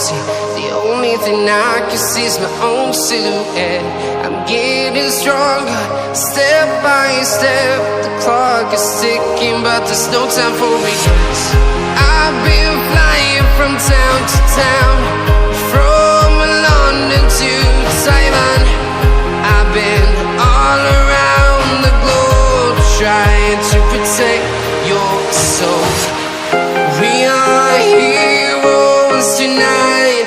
see. The only thing I can see is my own silhouette. I'm getting stronger, step by step. The clock is ticking, but there's no time for regrets. I've been flying from town to town, from London to Taiwan. I've been all around the globe, trying to protect your soul. We are heroes tonight.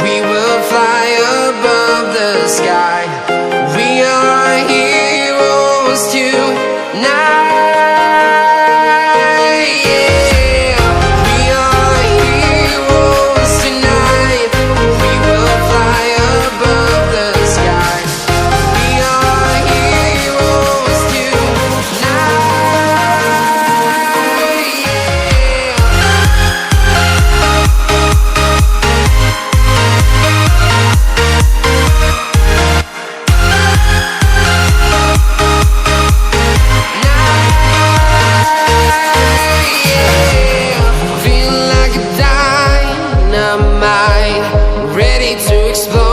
We will fly above the sky. We are heroes tonight. Ready to explode.